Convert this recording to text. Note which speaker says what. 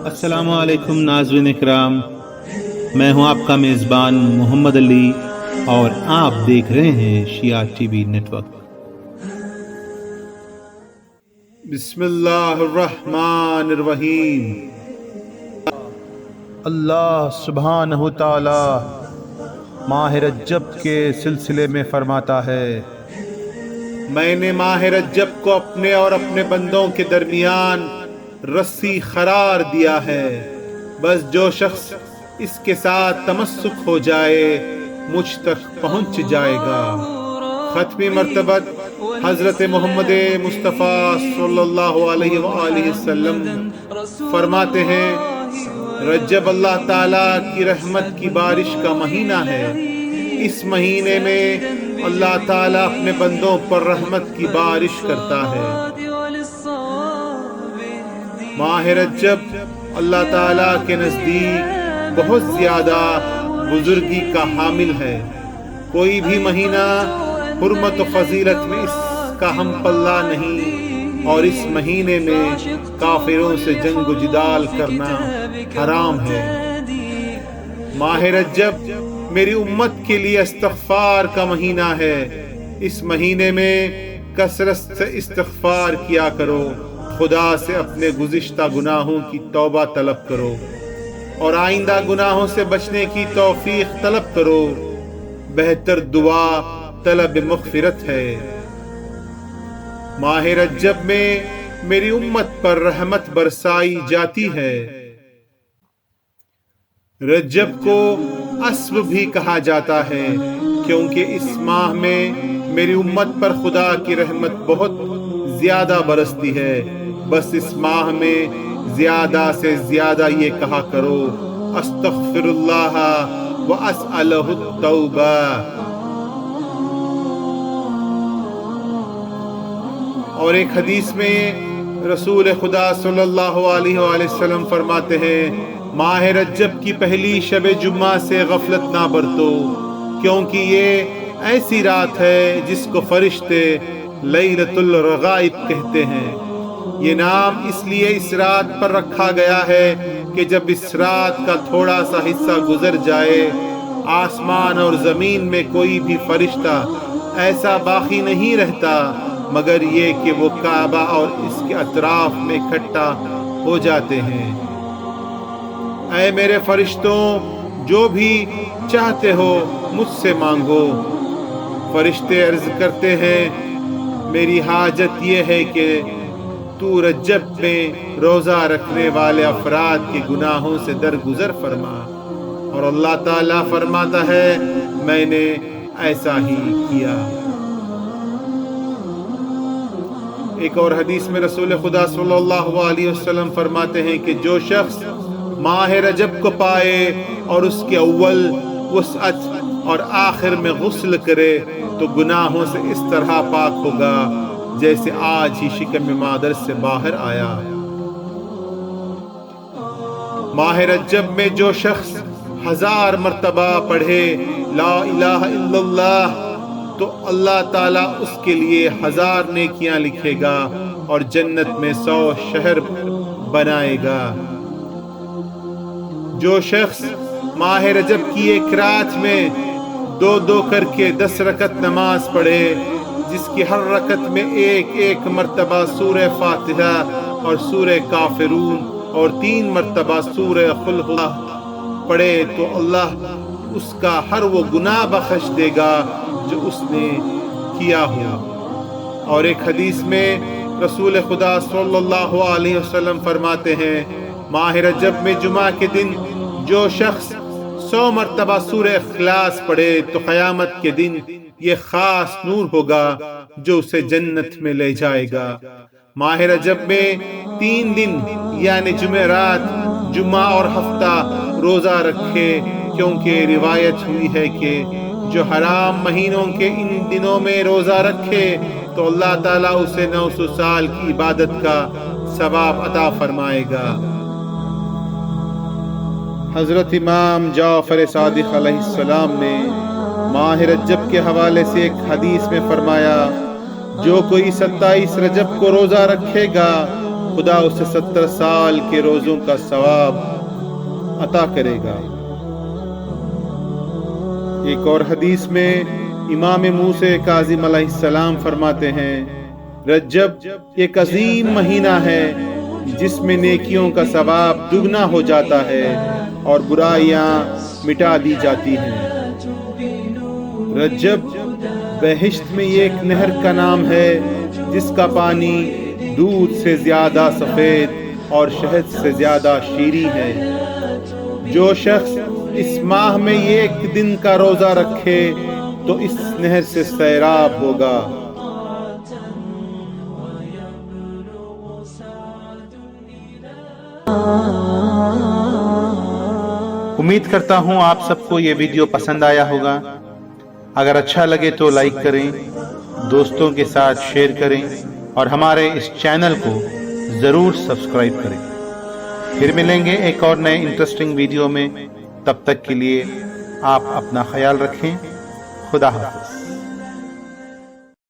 Speaker 1: السلام علیکم ناظرین اکرام، میں ہوں آپ کا میزبان محمد علی اور آپ دیکھ رہے ہیں شیعہ ٹی وی نیٹ ورک۔ بسم اللہ الرحمن الرحیم۔ اللہ سبحانہ تعالی ماہ رجب کے سلسلے میں فرماتا ہے، میں نے ماہ رجب کو اپنے اور اپنے بندوں کے درمیان رسی قرار دیا ہے، بس جو شخص اس کے ساتھ تمسک ہو جائے مجھ تک پہنچ جائے گا۔ ختمی مرتبت حضرت محمد مصطفیٰ صلی اللہ علیہ وآلہ وسلم فرماتے ہیں، رجب اللہ تعالیٰ کی رحمت کی بارش کا مہینہ ہے۔ اس مہینے میں اللہ تعالیٰ اپنے بندوں پر رحمت کی بارش کرتا ہے۔ ماہ رجب اللہ تعالیٰ کے نزدیک بہت زیادہ بزرگی کا حامل ہے۔ کوئی بھی مہینہ حرمت و فضیلت میں اس کا ہم پلہ نہیں، اور اس مہینے میں کافروں سے جنگ و جدال کرنا حرام ہے۔ ماہ رجب میری امت کے لیے استغفار کا مہینہ ہے۔ اس مہینے میں کثرت سے استغفار کیا کرو، خدا سے اپنے گزشتہ گناہوں کی توبہ طلب کرو اور آئندہ گناہوں سے بچنے کی توفیق طلب کرو۔ بہتر دعا طلب مغفرت ہے۔ ماہ رجب میں میری امت پر رحمت برسائی جاتی ہے۔ رجب کو اسب بھی کہا جاتا ہے کیونکہ اس ماہ میں میری امت پر خدا کی رحمت بہت زیادہ برستی ہے۔ بس اس ماہ میں زیادہ سے زیادہ یہ کہا کرو، استغفر اللہ واسألہ التوبہ۔ اور ایک حدیث میں رسول خدا صلی اللہ علیہ وآلہ وسلم فرماتے ہیں، ماہ رجب کی پہلی شب جمعہ سے غفلت نہ برتو، کیونکہ یہ ایسی رات ہے جس کو فرشتے لیلۃ الرغائب کہتے ہیں۔ یہ نام اس لیے اس رات پر رکھا گیا ہے کہ جب اس رات کا تھوڑا سا حصہ گزر جائے، آسمان اور زمین میں کوئی بھی فرشتہ ایسا باقی نہیں رہتا مگر یہ کہ وہ کعبہ اور اس کے اطراف میں اکٹھا ہو جاتے ہیں۔ اے میرے فرشتوں، جو بھی چاہتے ہو مجھ سے مانگو۔ فرشتے عرض کرتے ہیں، میری حاجت یہ ہے کہ تو رجب میں روزہ رکھنے والے افراد کے گناہوں سے درگزر فرما، اور اللہ تعالیٰ فرماتا ہے، میں نے ایسا ہی کیا۔ ایک اور حدیث میں رسول خدا صلی اللہ علیہ وسلم فرماتے ہیں کہ جو شخص ماہ رجب کو پائے اور اس کے اول وسعت اور آخر میں غسل کرے تو گناہوں سے اس طرح پاک ہوگا جیسے آج ہی شکم مادر سے باہر آیا۔ ماہ رجب میں جو شخص 1000 مرتبہ پڑھے لا الہ الا اللہ تو اللہ تعالیٰ اس کے لیے 1000 نیکیاں لکھے گا اور جنت میں 100 شہر بنائے گا۔ جو شخص ماہ رجب کی ایک رات میں 2 کر کے 10 رکعت نماز پڑھے، جس کی ہر رکعت میں ایک مرتبہ سورہ فاتحہ اور سورہ کافرون اور 3 مرتبہ سورہ قل هو پڑھے تو اللہ اس کا ہر وہ گناہ بخش دے گا جو اس نے کیا ہو۔ اور ایک حدیث میں رسول خدا صلی اللہ علیہ وسلم فرماتے ہیں، ماہ رجب میں جمعہ کے دن جو شخص 100 مرتبہ سورہ اخلاص پڑھے تو قیامت کے دن یہ خاص نور ہوگا جو اسے جنت میں لے جائے گا۔ ماہ رجب میں 3 دن یعنی جمعرات، جمعہ اور ہفتہ روزہ رکھے، کیونکہ روایت ہوئی ہے کہ جو حرام مہینوں کے ان دنوں میں روزہ رکھے تو اللہ تعالیٰ اسے 900 سال کی عبادت کا ثواب عطا فرمائے گا۔ حضرت امام جعفر صادق علیہ السلام نے ماہ رجب کے حوالے سے ایک حدیث میں فرمایا، جو کوئی 27 رجب کو روزہ رکھے گا خدا اسے 70 سال کے روزوں کا ثواب عطا کرے گا۔ ایک اور حدیث میں امام موسیٰ کاظم علیہ السلام فرماتے ہیں، رجب ایک عظیم مہینہ ہے جس میں نیکیوں کا ثواب دگنا ہو جاتا ہے اور برائیاں مٹا دی جاتی ہیں۔ رجب بہشت میں یہ ایک نہر کا نام ہے جس کا پانی دودھ سے زیادہ سفید اور شہد سے زیادہ شیریں ہے۔ جو شخص اس ماہ میں یہ ایک دن کا روزہ رکھے تو اس نہر سے سیراب ہوگا۔ امید کرتا ہوں آپ سب کو یہ ویڈیو پسند آیا ہوگا۔ اگر اچھا لگے تو لائک کریں، دوستوں کے ساتھ شیئر کریں اور ہمارے اس چینل کو ضرور سبسکرائب کریں۔ پھر ملیں گے ایک اور نئے انٹرسٹنگ ویڈیو میں، تب تک کے لیے آپ اپنا خیال رکھیں۔ خدا حافظ۔